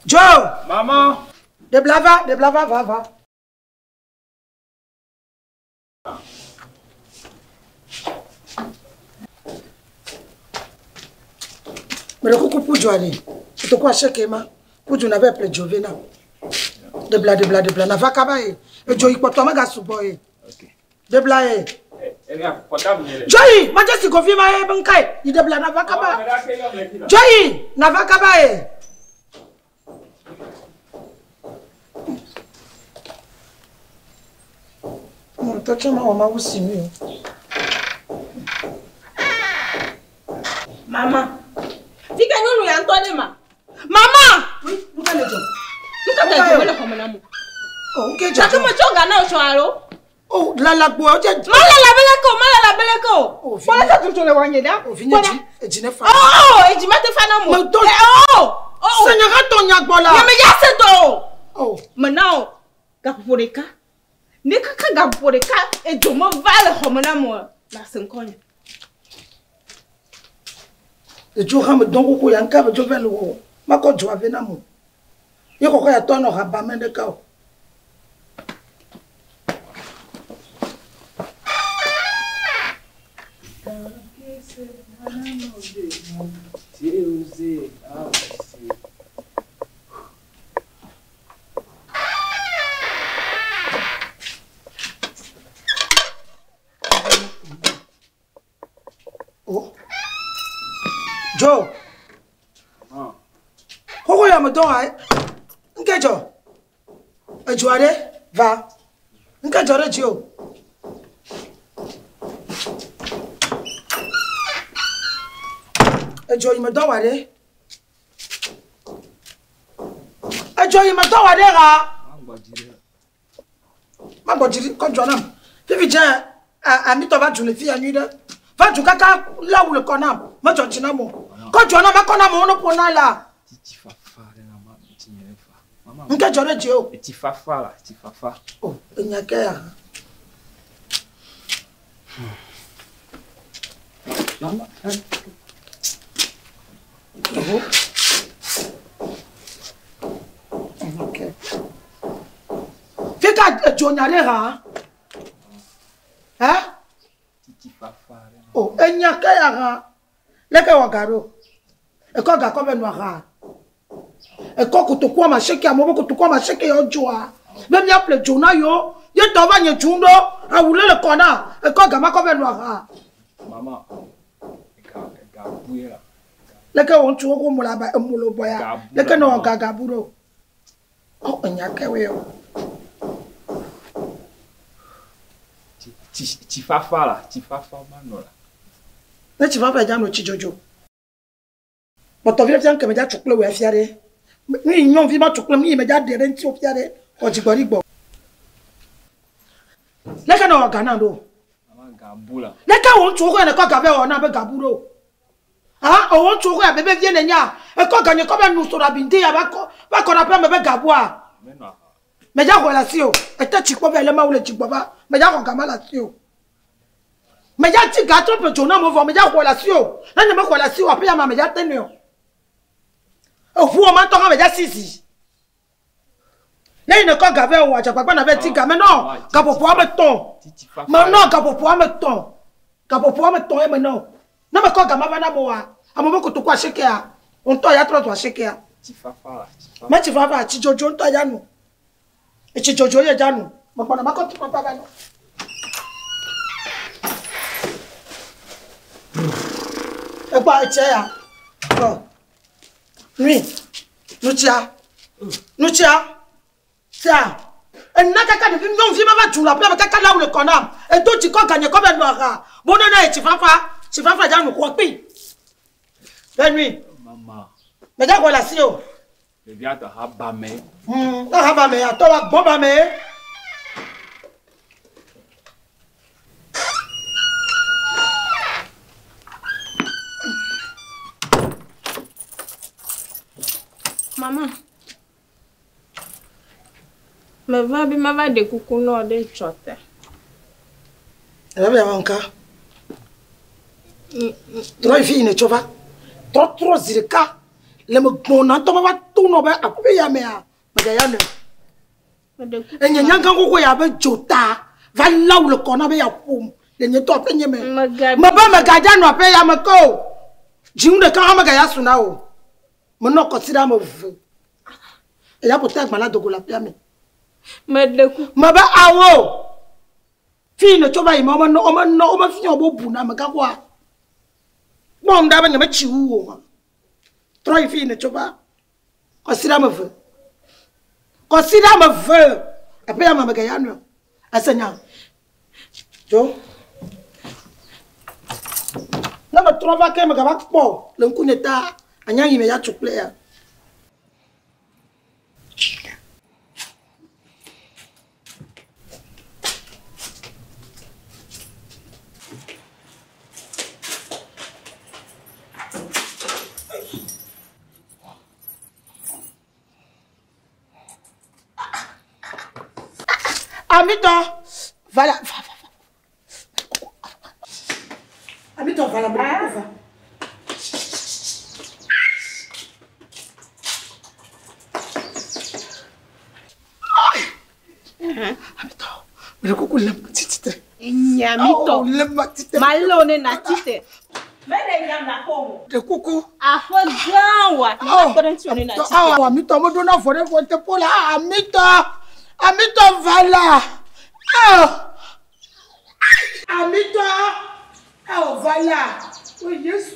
Joe! Maman! De blava, va. Mais le coucou pour Joanie. C'est quoi chèque ma? Pour Joanie avait appelé Jovena. De bla. N'a va cabaye. Et Joey pour toi ma gars souboye. De bla Joey, ma just confirme ma bankai. Il de bla n'a va cabaye. Joey, n'a va cabaye. Toi tu m'as aussi mieux. Maman. Dis que nous y entendons ma. Maman. Oui, nous allons dire. Nous t'avons dit le comme l'amour. Oh, OK. Ça que moi tu gagnes au soir. Oh, la bois. Mala la beleko. Voilà ça tout le wanye da. Oh, viens et dîner fa. Oh, et tu m'as fait un mot. Oh. Seigneur ton yakbola. Mais ya c'est to. Oh. Maintenant, gaporeka. Ne kaka gaporeka et tu me vale comme l'amour. La 5 Et tu ram donc ko yanka be jovel wo. Mako jo avena mo. Yeko ko ya tono haba mende ka. Oh. Joe. Pourquoi il me donne un Joe? Un Joe, va. Un Joe, Joe. Un Joe, il me donne un Joe, il me donne un ma bodiri, quand Joe nam. Vivi tiens, ami toi va jouer fille à nuit. Va jouer caca là où le conam. Ma Joe tinamo. Quand Joe nam ma conam on ne prend là. Nka jore Joe. Et tifafa là, tifafa. Oh, nyaka. Maman. Oh. OK. Fika Joe ha? Hein? Tifafa. Oh, nyaka ya. Leka wagaro. E ko ga ko be no ha. Et quand tu crois ma chèque à moi, quand tu crois ma chèque à joie, même y a plein de journaux yo, y a t'en vas y jundo, à rouler le connard, et quand gamma comme noir. Maman, gaboué là. Les gars ont toujours comme la ba molo boya. Les gars n'ont pas gaburo. Oh, on y a qu'à oui. Tifafa là, tifafa mano là. Mais tu vas pas dire no chijojo. Mais tu viens que me dire chocolat ou à fiare. Oui, non, vivant chocolat, mais me dire des rentes au fiare. On dit quoi, bon. Les gars n'ont pas ganado. Maman gaboula. Les gars ont toujours un quoi gavé on a pas gaburo. Ah, on toujours un bébé vient nya. Et quand gagne comme nous sur la bindi, va qu'on appelle me gaboua. Mais y'a relation. Et t'as chico vers le ma ou le chico va. Mais y'a relation. Mais y'a ti gâteau peut tourner mon mais y'a relation. Là ne me relation après ma mais y'a tenir. Au fou on m'entend mais y'a sisi. Là il ne quand gavé ou à pas n'avait ti mais non, gapo pour me ton. Mais non, gapo pour me ton. Gapo pour me ton et maintenant. Non mais quand gama bana moa. À moment que tu quoi checker. On toi y'a trop toi checker. Tifafa. Mais tu vas pas ti jojo toi y'a nous. Et tu jojo y'a nous. Mais pendant ma quand tu pas bana. Et quoi tu ya? Oh. Oui. Nous tia. Tiens. Et n'a qu'à de non vivre ma tu la paix avec qu'à là où le connam. Et toi tu quand gagner comme un noir. Bon non et tu vas faire nous quoi pi. La nuit. Maman. Mais d'accord la sio. Le viens te rabame. Rabame à toi bon bame. Maman. Mais va de coucou non de chote. Elle va encore. Trop fille ne chova. Trop zirka. Le me gbona to ba to no ba ape ya me a. Me ga ya no. E nyanya kan ko ya ba jota. Va là où le corps be ya pom. Le nye to ape nye me. Me ba me ga ja no ape ya me ko. Jiun de kan ma ga ya suna o. Me no consider me vu. E ya potek mala dogo la pia me. Me deku. Me ba awo. Fi no choba ima o ma fi obo bu na me ga kwa. Mo nda ba nyame chi wu o. Try fi no choba. Consider me vu. Consider me vu. Ape ya me ga ya no. Asanya. Jo. Na me trova ke me ga ba po. Le nkuneta anya yi me ya chuple ya. Amito, voilà. Amito, voilà, va. Amito, le coucou l'aime petite. Nyamito. L'aime petite. Malone na tite. Mene nyam na komo. Le coucou. Afo granwa. Na korentsione na tite. Ah, Amito, mo dona fore fonte pola. Amito. Amito, voilà. Oh. Amito. Oh, voilà. Oh, yes.